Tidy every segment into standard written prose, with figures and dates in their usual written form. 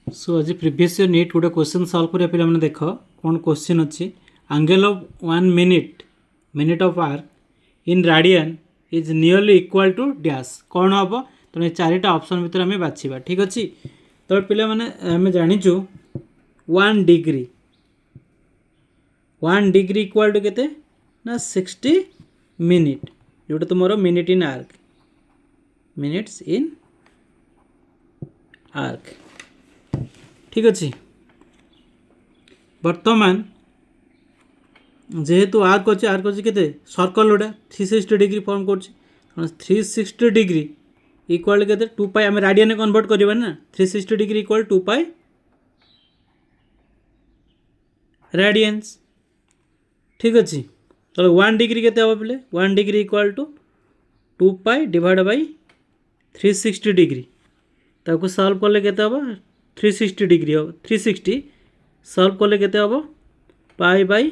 सो आज previous year NEET गोटे question solve करिया पिला माने देख कौन क्वेश्चन अच्छी angle of 1 minute of arc in radian is nearly equal to dash कौन हम तेनाली चारिटा ऑप्शन भितर आम बाछा ठीक अच्छे। तो पिला माने आम जाचु 1 डिग्री इक्वल टू केते ना 60 मिनिट जोटा तुम minute in arc minutes in arc ठीक अच्छे। बर्तमान जेहेतु आर्क अच्छे केते सर्कल गोटा 360 डिग्री फॉर्म कर 360 डिग्री इक्वल के 2 पाई आम रेडियन कन्वर्ट करवा ना 360 डिग्री इक्वल 2 पाई रेडियंस ठीक अच्छे। तो 1 डिग्री केते हम पे 1 degree equal to 2 pi divide by 360 degree ताको सॉल्व कले केते हम 360 डिग्री हम 360 सॉल्व कले केते हम पाई बाई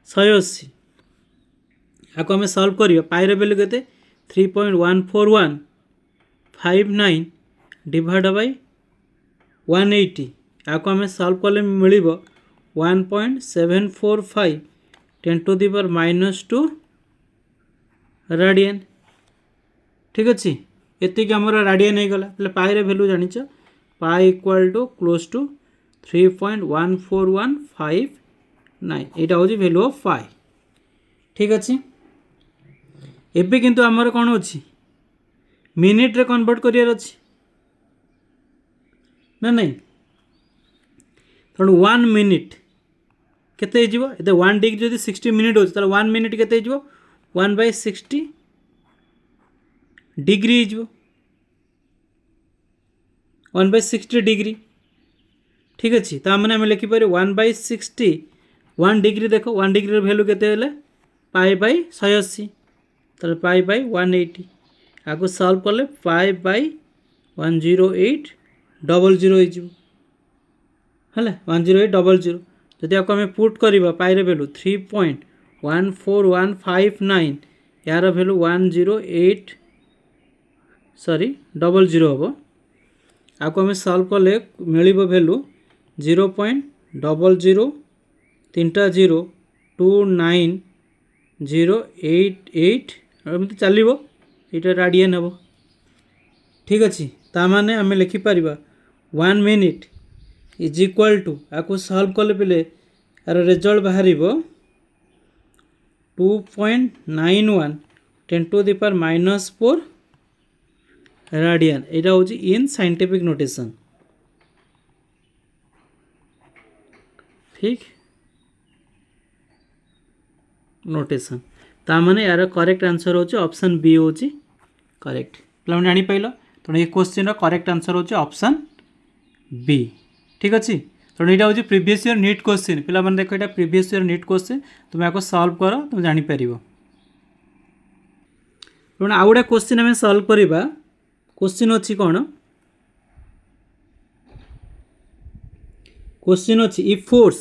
180 आपको आम सॉल्व करियो पाई रे वैल्यू केते 3.14159 डिवाइड बाई 180 आपको आम सॉल्व कले मिलिबो 1.745 10 टू द पावर -2 रेडियन ठीक अच्छे। एतिक आमर रेडियन हो गला पहले पाई रे वैल्यू जानिछ pi equal to close to 3.14159 यहाँ हूँ वैल्यू ऑफ पाई ठीक अच्छे। एबे किंतु आमर कौन अच्छी मिनिट रे कन्वर्ट करियार अच्छी ना नहीं तेणु 1 मिनिट केते हो 1 डिग्री जब 60 मिनिट हो 1 मिनिट केते हो 1/60 डिग्री हो 1/60 डिग्री ठीक अच्छे। तो मैंने आम लिखिपर 1/60 1 डिग्री देख 1 डिग्री वैल्यू केते पाई बाई 180 तो पाई बाई 180 आपको सॉल्व कले पाई बाई 10800 है 10800 जदि आपको आम पुट करवा पाई वैल्यू 3.14159 यार वैल्यू 10800 हम आपको आम सॉल्व कले मिल वैल्यू 0.002908 एमती चलो ये रेडियन हम ठीक अच्छे। ताने आम लिखिपर 1 मिनिट इज इक्वल टू आपको सॉल्व कले पे यार रिजल्ट बाहर 2.91 10 टू द पावर -4 रेडियन यहाँ हूँ इन साइंटिफिक नोटेशन ठीक नोटेशन ताने यार करेक्ट आंसर होची ऑप्शन बी होची करेक्ट पे जानी पाइल। तो ये क्वेश्चन करेक्ट आंसर होची ऑप्शन बी ठीक अच्छे। तो यहाँ हूँ प्रीवियस ईयर नीट क्वेश्चन पे देख यहाँ प्रीवियस ईयर नीट क्वेश्चन तुम आपको सॉल्व कर तुम जापर। तो आउ गोटे क्वेश्चन आम सॉल्व करवा क्वेश्चन अच्छी कौन क्वेश्चन अच्छी if force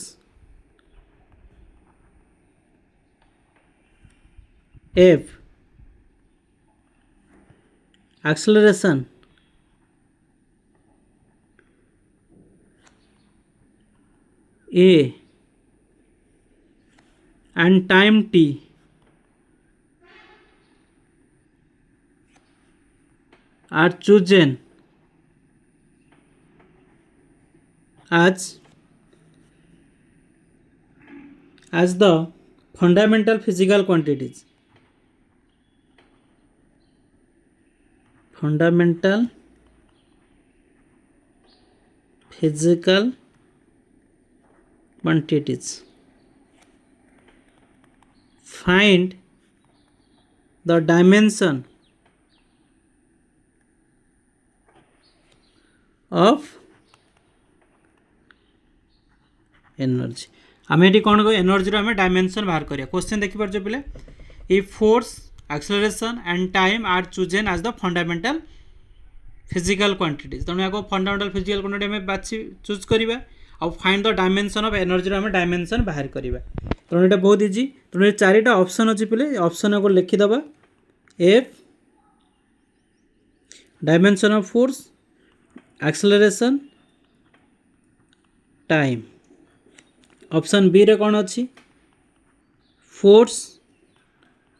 F acceleration A and time t are chosen as the fundamental physical quantities fundamental physical quantities find the dimension of energy आम ये कौन कह एनर्जी आम डायमेंशन बाहर करिया क्वेश्चन देखिपार पे if force acceleration and time are chosen as the fundamental physical quantities तेणु या फंडामेंटाल फिजिकल क्वांटिटी आम बाछी चूज करवा आ find the dimension of energy आम डायमेंशन बाहर करवा। तेणु यहाँ बहुत इजी तेणु चारिटा ऑप्शन अच्छी पे ऑप्शन को लिखिदबा F dimension of force acceleration time option B रे कौन अच्छी force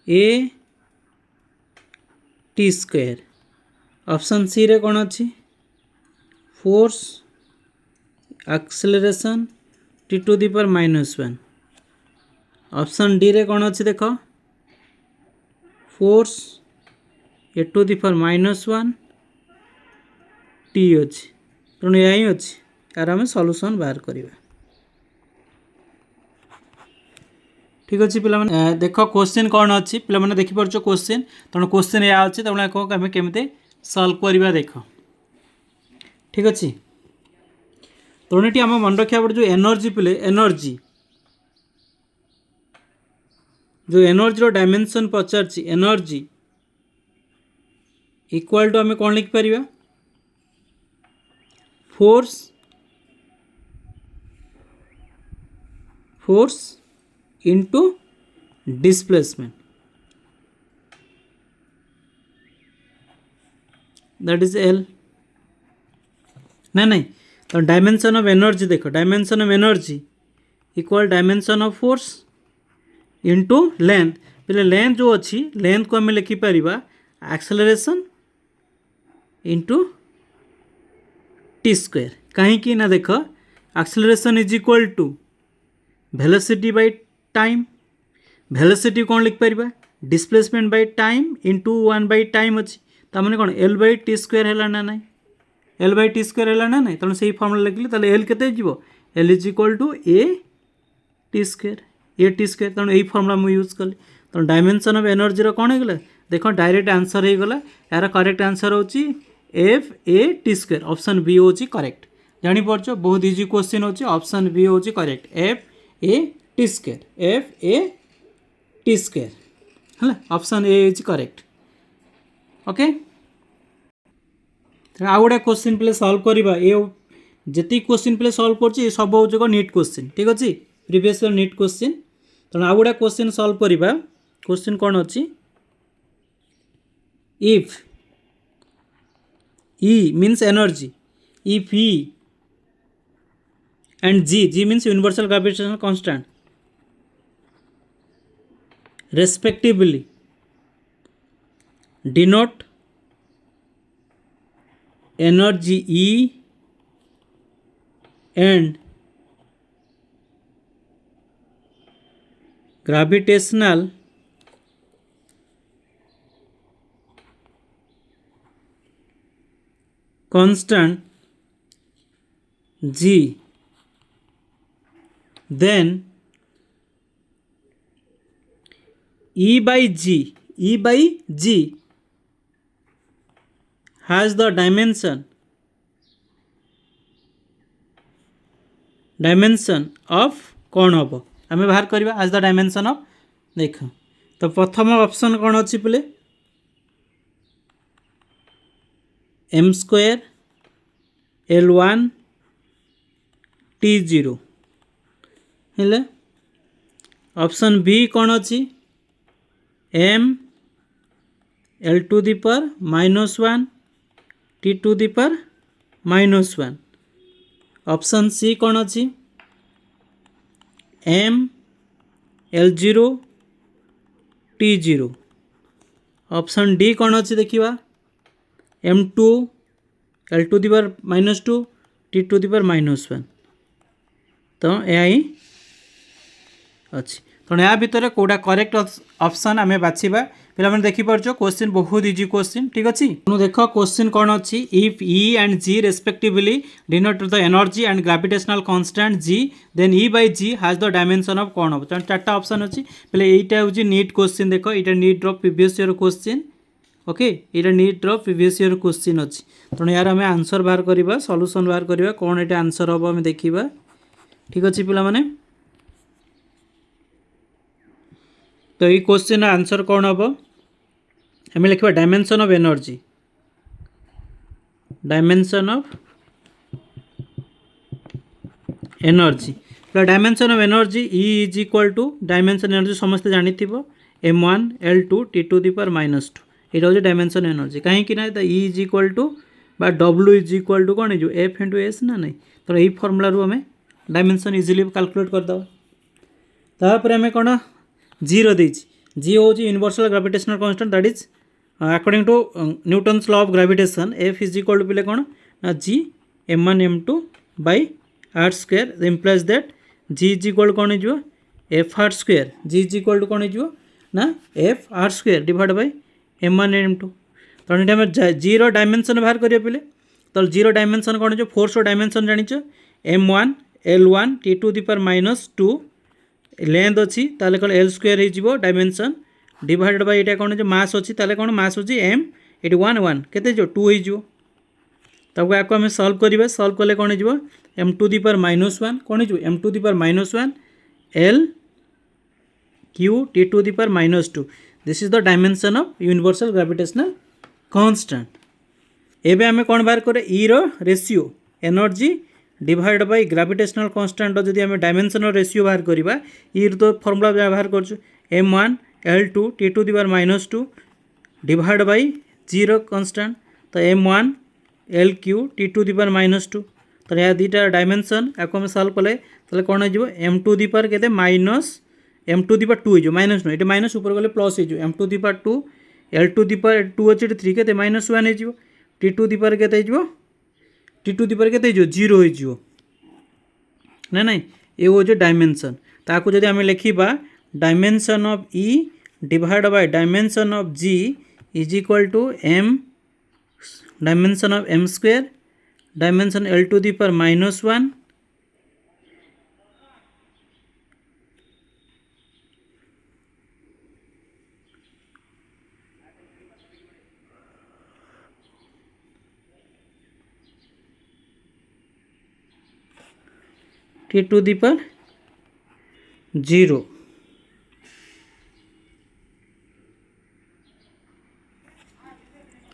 A T square option C रे कौन अच्छी force acceleration T to the power -1 option D रे कौन अच्छी देख force A to the power -1 T अच्छी तेणु यह ही अच्छी यार आम सॉल्यूशन बाहर करवा ठीक अच्छे पे देख क्वेश्चन कौन अच्छी पे देखिपार क्वेश्चन तेणु क्वेश्चन या अच्छे तेणु आम केमी सल्व करवा देख ठीक अच्छे तेणु ये आम मन रखा पड़े जो एनर्जी पे एनर्जी जो एनर्जी डायमेंशन पचार एनर्जी इक्वल टू आम कौन लिखिपर force into displacement that is L नहीं तो डायमेंशन ऑफ एनर्जी देखो dimension of energy equal dimension of force into length पे लेंथ जो अच्छी लेंथ को आम लिखिपर एक्सेलरेशन इंटू टी स्क्वायर कहीं ना देख acceleration is equal to velocity by time velocity कौन लिखिपर displacement by time into 1 by time अच्छी तमें कौन एल बाय टी स्क्वायर है ना ना एल बाय टी स्क्वायर है ना ना तेणु से फर्मुला लिखिले ताले एल केते जीवो L is equal to A T square तेणु यही फर्मुला मुझे यूज कली तेणु डायमेंशन ऑफ एनर्जी कौन होगा देख डायरेक्ट आंसर हो गला यार करेक्ट आंसर होची F A T square option B होची करेक्ट जानीपार बहुत इजी क्वेश्चन होची ऑप्शन बी होची correct F A T square है option A is correct okay आ गोटे क्वेश्चन पे सॉल्व करवा ये जी क्वेश्चन पे सॉल्व कर सब हूँ नीट क्वेश्चन ठीक अच्छे प्रीवियस नीट क्वेश्चन तेणु आ गोटे क्वेश्चन सॉल्व करवा क्वेश्चन कौन अच्छी if E means energy if E and G means universal gravitational constant respectively denote energy E and gravitational constant G, then E by G has the dimension of कौन हम आम बाहर करवा as the dimension of देख तो प्रथम option कौन अच्छी पे एम स्क्वायर L1 T0 हेले ऑप्शन बी कौन अच्छी M L to the power -1 T to the power -1 option C कौन अच्छी M L0 T0 option D कौन अच्छी देखिवा M2 L to the power -2 T to the power -1 तो यह ही अच्छी तेणु या भितर कौटा करेक्ट ऑप्शन आम बाछा पे देखिपार क्वेश्चन बहुत इजी क्वेश्चन ठीक अच्छे तेणु देख क्वेश्चन कौन अच्छी if E and G respectively denote the energy and gravitational constant G then E by G has the dimension of कौन हम चार्टा ऑप्शन अच्छी पे यहीटा हूँ नीट क्वेश्चन देख यहाँ NEET previous year question okay ये नीट प्रीवियस ईयर क्वेश्चन अच्छी तेणु यार आम आंसर बाहर करवा सॉल्यूशन बाहर करवा कौन ये आंसर हम आम देखा ठीक अच्छे पे तो ये क्वेश्चन आंसर कौन हम आम लिखा dimension of energy dimension of energy E is equal to dimension energy समस्त जानी M1 L2 T to the power -2 ये हूँ डायमेंशन एनर्जी कहीं ना E is equal to W is equal to कौन हो F इंटू एस ना नहीं तो यही फर्मुला आम डायमेंशन इजिली कैलकुलेट करदे तापर आम कौन जीरो देछि जी हूँ universal gravitational constant that is according to Newton's law of gravitation F is equal to पिले कौन ना G m1 m2 by R square implies that G is equal कौन हो F R square G is equal to कौन हो ना F R square divide by m1 m2 तेणु आम जी डायमेंशन बाहर करिया पिले तो जीरो डायमेंशन कौन हो फोर्स डायमेंशन जानिछ m1 l1 t to the power -2 length अच्छी ताले कौन एल स्क्वायर हो डायमेंशन डिवाइडेड बाय एटा कौन मास अच्छी ताले कौन मास होची m एटी 1 1 केते जो 2 हो तब आपको आम सल्व करिबा सल्व कले कौन हो m टू दी पावर -1 कौन हो m to the power -1 l q t to the power -2 this is the dimension of universal gravitational constant एबे आम कौन बाहर करे ई रो ratio energy divide by gravitational constant जदि आम डायमेंशन रेशियो बाहर करवा ई तो फॉर्मूला बाहर कर m1 l2 t to the power -2 divide by zero constant तो m1 L Q T to the power -2 तो यह दुटा डायमेंशन आपको हम सल्व कले तो कौन हो एम टू दी पावर के minus M to the power 2 हो माइनस नुह ये माइनस ऊपर गले प्लस हो M to the power 2 L to the power 2 अच्छे 3 के -1 हो टी टू दी पावर के टी टू दी पावर के जीरो हो ना ना ये हूँ डायमेंशन ताकू जब आम लिखा dimension of E divide by dimension of G is equal to M dimension of m square dimension l to the power -1 t to the power 0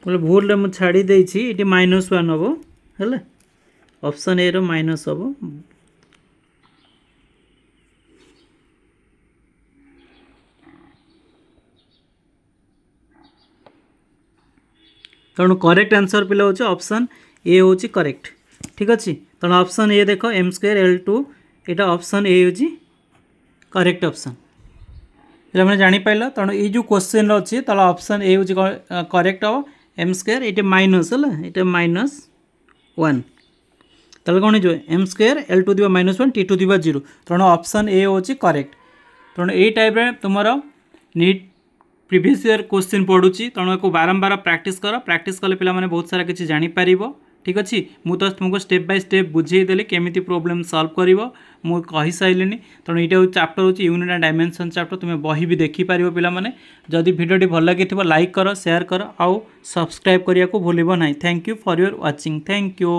बोले भूल मुझे छाड़ी देछि ये -1 हम है ऑप्शन ए रो माइनस हम तेणु करेक्ट आंसर पिला हो ऑप्शन ए हूँ करेक्ट ठीक अच्छे तेणु ऑप्शन ए देख m स्क्वायर l2 यहाँ ऑप्शन ए हूँ करेक्ट ऑप्शन पे जापार तेणु ये जो क्वेश्चन अच्छी तो ऑप्शन ए हूँ करेक्ट हम m स्क्वायर ये माइनस है ये -1 तब कौन हो m square l to the power -1 t to the power 0 तेणु ऑप्शन ए हूँ करेक्ट तेणु ये टाइप तुम नीट प्रीवियस ईयर क्वेश्चन पढ़ुची तेणु को बारंबार प्रैक्टिस कले पिला माने बहुत सारा किसी जानीपर ठीक अच्छे मुझे तुमको स्टेप बाय स्टेप बुझेदेली केमी प्रोब्लेम सॉल्व कर मुझे कही सारे तेणु यहाँ चैप्टर हूँ यूनिट एंड डायमेंशन चैप्टर तुम्हें बही भी देखिपर पे जदि भिडियोटी भल लगी लाइक कर शेयर कर आउ सब्सक्राइब करने को भूल ना। Thank you for your watching thank you.